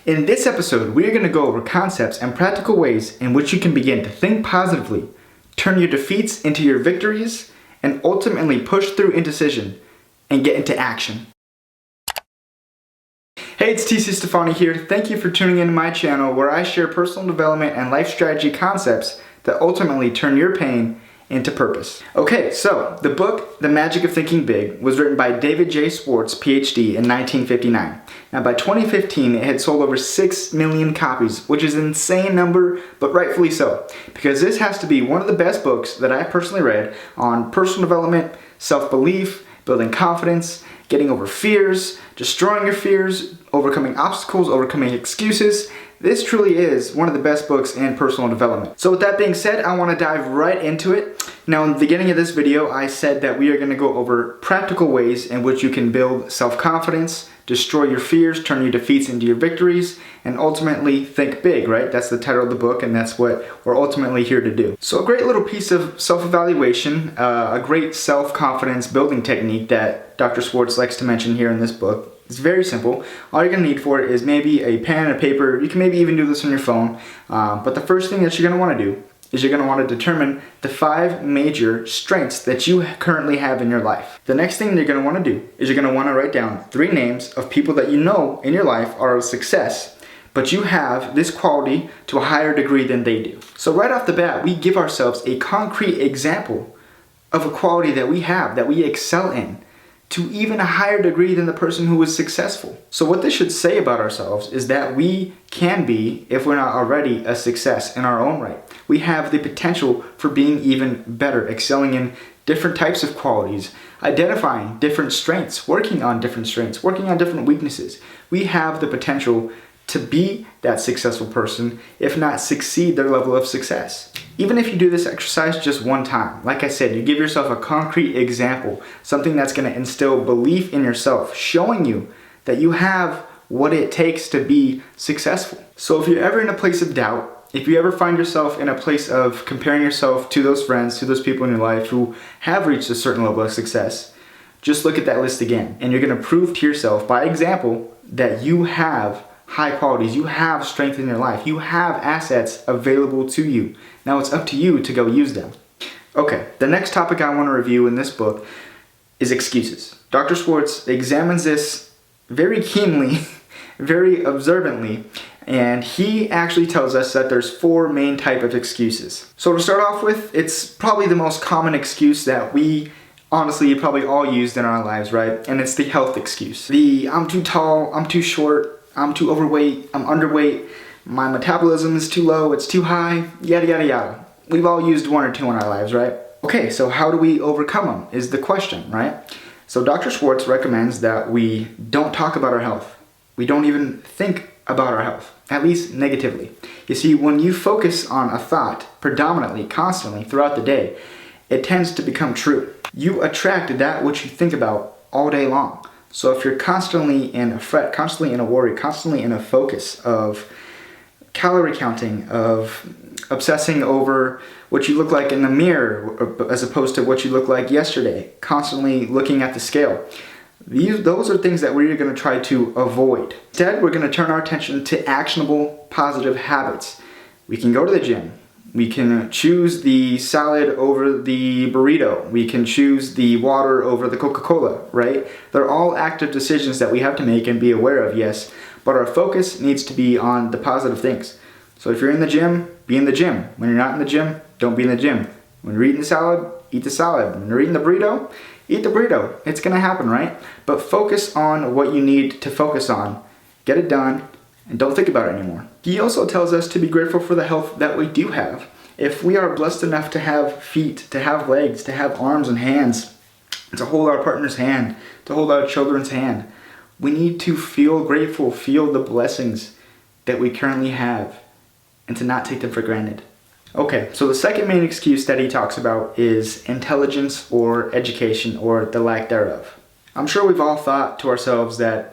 In this episode, we are going to go over concepts and practical ways in which you can begin to think positively, turn your defeats into your victories, and ultimately push through indecision and get into action. Hey, it's TC Stefani here. Thank you for tuning into my channel where I share personal development and life strategy concepts that ultimately turn your pain into purpose. Okay, so the book, The Magic of Thinking Big, was written by David J. Schwartz, Ph.D. in 1959. Now by 2015, it had sold over 6 million copies, which is an insane number, but rightfully so, because this has to be one of the best books that I personally read on personal development, self-belief, building confidence, getting over fears, destroying your fears, overcoming obstacles, overcoming excuses. This truly is one of the best books in personal development. So with that being said, I want to dive right into it. Now, in the beginning of this video, I said that we are going to go over practical ways in which you can build self-confidence, destroy your fears, turn your defeats into your victories, and ultimately think big, right? That's the title of the book, and that's what we're ultimately here to do. So a great little piece of self-evaluation, a great self-confidence building technique that Dr. Schwartz likes to mention here in this book. It's very simple. All you're going to need for it is maybe a pen and a paper. You can maybe even do this on your phone. But the first thing that you're going to want to do is you're going to want to determine the 5 major strengths that you currently have in your life. The next thing you're going to want to do is you're going to want to write down 3 names of people that you know in your life are a success, but you have this quality to a higher degree than they do. So right off the bat, we give ourselves a concrete example of a quality that we have, that we excel in, to even a higher degree than the person who was successful. So what this should say about ourselves is that we can be, if we're not already, a success in our own right. We have the potential for being even better, excelling in different types of qualities, identifying different strengths, working on different weaknesses. We have the potential to be that successful person, if not succeed their level of success. Even if you do this exercise just one time, like I said, you give yourself a concrete example, something that's going to instill belief in yourself, showing you that you have what it takes to be successful. So if you're ever in a place of doubt, if you ever find yourself in a place of comparing yourself to those friends, to those people in your life who have reached a certain level of success, just look at that list again, and you're going to prove to yourself by example that you have high qualities, you have strength in your life, you have assets available to you. Now it's up to you to go use them. Okay, the next topic I want to review in this book is excuses. Dr. Schwartz examines this very keenly, very observantly, and he actually tells us that there's 4 main types of excuses. So to start off with, it's probably the most common excuse that we honestly probably all used in our lives, right? And it's the health excuse. The I'm too tall, I'm too short, I'm too overweight, I'm underweight, my metabolism is too low, it's too high, yada yada yada. We've all used 1 or 2 in our lives, right? Okay, so how do we overcome them is the question, right? So Dr. Schwartz recommends that we don't talk about our health. We don't even think about our health, at least negatively. You see, when you focus on a thought predominantly, constantly, throughout the day, it tends to become true. You attract that which you think about all day long. So if you're constantly in a fret, constantly in a worry, constantly in a focus of calorie counting, of obsessing over what you look like in the mirror as opposed to what you look like yesterday, constantly looking at the scale, those are things that we're going to try to avoid. Instead, we're going to turn our attention to actionable, positive habits. We can go to the gym. We can choose the salad over the burrito. We can choose the water over the Coca-Cola, right? They're all active decisions that we have to make and be aware of, yes, but our focus needs to be on the positive things. So if you're in the gym, be in the gym. When you're not in the gym, don't be in the gym. When you're eating the salad, eat the salad. When you're eating the burrito, eat the burrito. It's gonna happen, right? But focus on what you need to focus on. Get it done. And don't think about it anymore. He also tells us to be grateful for the health that we do have. If we are blessed enough to have feet, to have legs, to have arms and hands, to hold our partner's hand, to hold our children's hand, we need to feel grateful, feel the blessings that we currently have, and to not take them for granted. Okay, so the second main excuse that he talks about is intelligence or education or the lack thereof. I'm sure we've all thought to ourselves that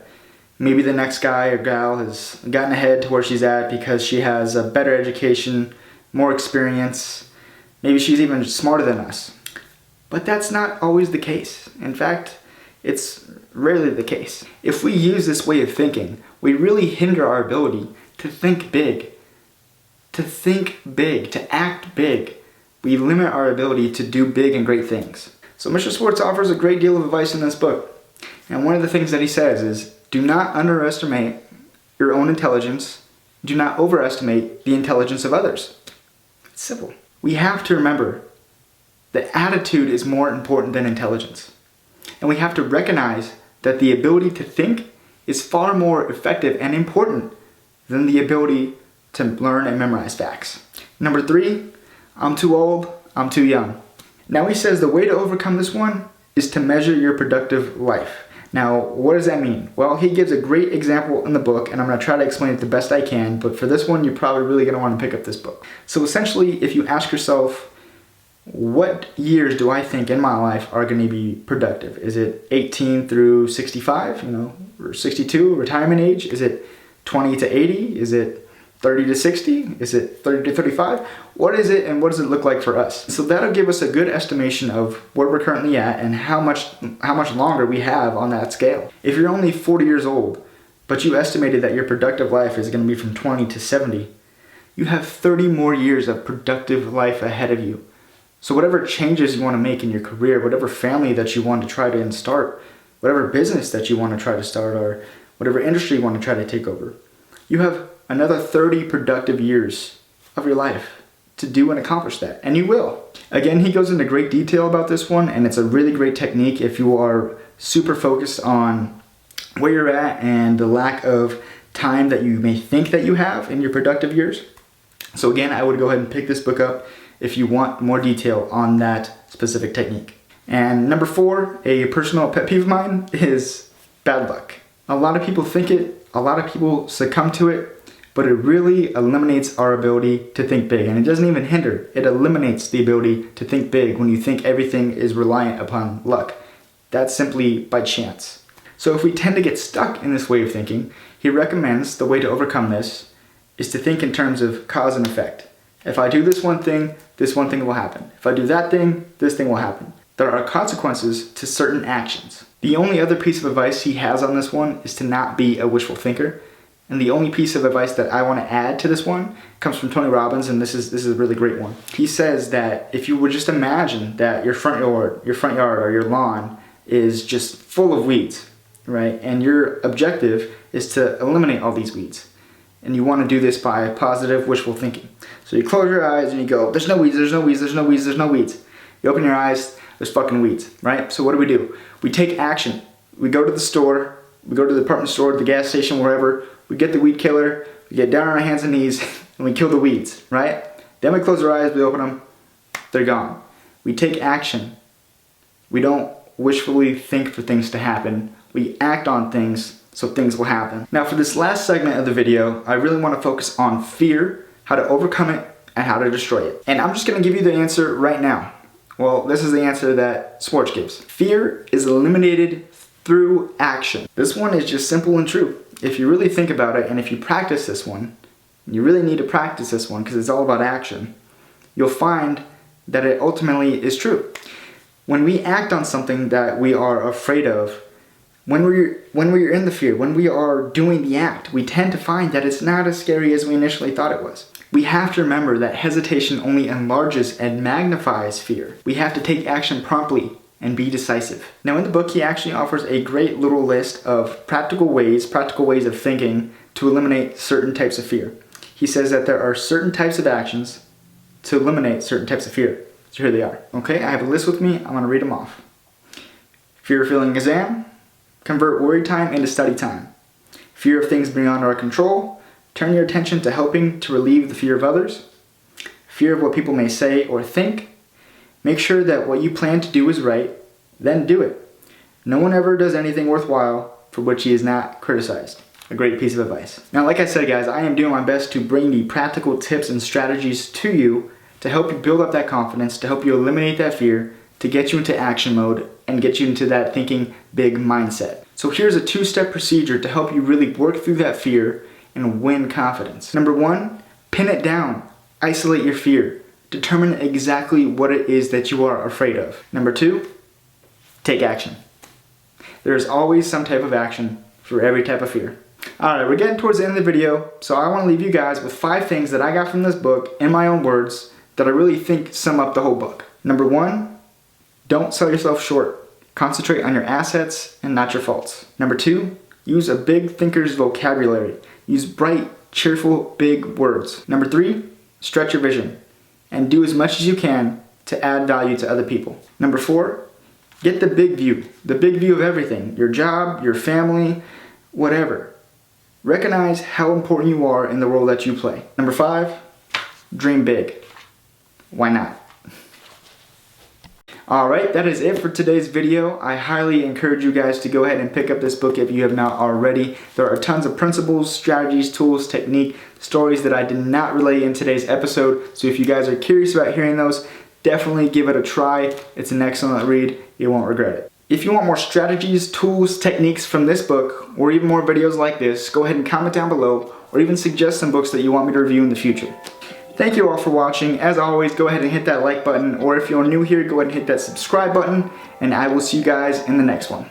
maybe the next guy or gal has gotten ahead to where she's at because she has a better education, more experience. Maybe she's even smarter than us. But that's not always the case. In fact, it's rarely the case. If we use this way of thinking, we really hinder our ability to think big, to act big. We limit our ability to do big and great things. So Mr. Schwartz offers a great deal of advice in this book. And one of the things that he says is, do not underestimate your own intelligence. Do not overestimate the intelligence of others. It's simple. We have to remember that attitude is more important than intelligence. And we have to recognize that the ability to think is far more effective and important than the ability to learn and memorize facts. Number 3, I'm too old, I'm too young. Now he says the way to overcome this one is to measure your productive life. Now, what does that mean? Well, he gives a great example in the book, and I'm going to try to explain it the best I can, but for this one, you're probably really going to want to pick up this book. So essentially, if you ask yourself, what years do I think in my life are going to be productive? Is it 18 through 65, or 62, retirement age? Is it 20 to 80? Is it 30 to 60? Is it 30 to 35? What is it, and what does it look like for us? So that'll give us a good estimation of where we're currently at and how much longer we have on that scale. If you're only 40 years old, but you estimated that your productive life is going to be from 20 to 70, you have 30 more years of productive life ahead of you. So whatever changes you want to make in your career, whatever family that you want to try to start, whatever business that you want to try to start, or whatever industry you want to try to take over, you have another 30 productive years of your life to do and accomplish that, and you will. Again, he goes into great detail about this one, and it's a really great technique if you are super focused on where you're at and the lack of time that you may think that you have in your productive years. So again, I would go ahead and pick this book up if you want more detail on that specific technique. And number 4, a personal pet peeve of mine is bad luck. A lot of people think it, a lot of people succumb to it, but it really eliminates our ability to think big. And it doesn't even hinder, it eliminates the ability to think big when you think everything is reliant upon luck. That's simply by chance. So if we tend to get stuck in this way of thinking, he recommends the way to overcome this is to think in terms of cause and effect. If I do this one thing will happen. If I do that thing, this thing will happen. There are consequences to certain actions. The only other piece of advice he has on this one is to not be a wishful thinker. And the only piece of advice that I want to add to this one comes from Tony Robbins, and this is a really great one. He says that if you would just imagine that your front yard or your lawn is just full of weeds, right? And your objective is to eliminate all these weeds. And you want to do this by positive wishful thinking. So you close your eyes and you go, there's no weeds, there's no weeds, there's no weeds, there's no weeds. You open your eyes, there's fucking weeds, right? So what do? We take action. We go to the store, we go to the department store, the gas station, wherever. We get the weed killer, we get down on our hands and knees, and we kill the weeds, right? Then we close our eyes, we open them, they're gone. We take action. We don't wishfully think for things to happen. We act on things so things will happen. Now for this last segment of the video, I really want to focus on fear, how to overcome it, and how to destroy it. And I'm just going to give you the answer right now. Well, this is the answer that Schwartz gives. Fear is eliminated through action. This one is just simple and true. If you really think about it, and if you practice this one, you really need to practice this one because it's all about action, you'll find that it ultimately is true. When we act on something that we are afraid of, when we're in the fear, when we are doing the act, we tend to find that it's not as scary as we initially thought it was. We have to remember that hesitation only enlarges and magnifies fear. We have to take action promptly and be decisive. Now in the book, he actually offers a great little list of practical ways of thinking to eliminate certain types of fear. He says that there are certain types of actions to eliminate certain types of fear. So here they are. Okay, I have a list with me. I'm going to read them off. Fear of failing an exam. Convert worry time into study time. Fear of things beyond our control. Turn your attention to helping to relieve the fear of others. Fear of what people may say or think. Make sure that what you plan to do is right, then do it. No one ever does anything worthwhile for which he is not criticized. A great piece of advice. Now, like I said, guys, I am doing my best to bring the practical tips and strategies to you to help you build up that confidence, to help you eliminate that fear, to get you into action mode, and get you into that thinking big mindset. So here's a 2-step procedure to help you really work through that fear and win confidence. Number 1, pin it down. Isolate your fear. Determine exactly what it is that you are afraid of. Number 2, take action. There is always some type of action for every type of fear. Alright, we're getting towards the end of the video, so I want to leave you guys with 5 things that I got from this book in my own words that I really think sum up the whole book. Number 1, don't sell yourself short. Concentrate on your assets and not your faults. Number 2, use a big thinker's vocabulary. Use bright, cheerful, big words. Number 3, stretch your vision and do as much as you can to add value to other people. Number 4, get the big view of everything, your job, your family, whatever. Recognize how important you are in the role that you play. Number 5, dream big. Why not? Alright, that is it for today's video. I highly encourage you guys to go ahead and pick up this book if you have not already. There are tons of principles, strategies, tools, technique, stories that I did not relay in today's episode. So if you guys are curious about hearing those, definitely give it a try. It's an excellent read. You won't regret it. If you want more strategies, tools, techniques from this book, or even more videos like this, go ahead and comment down below, or even suggest some books that you want me to review in the future. Thank you all for watching. As always, go ahead and hit that like button, or if you're new here, go ahead and hit that subscribe button, and I will see you guys in the next one.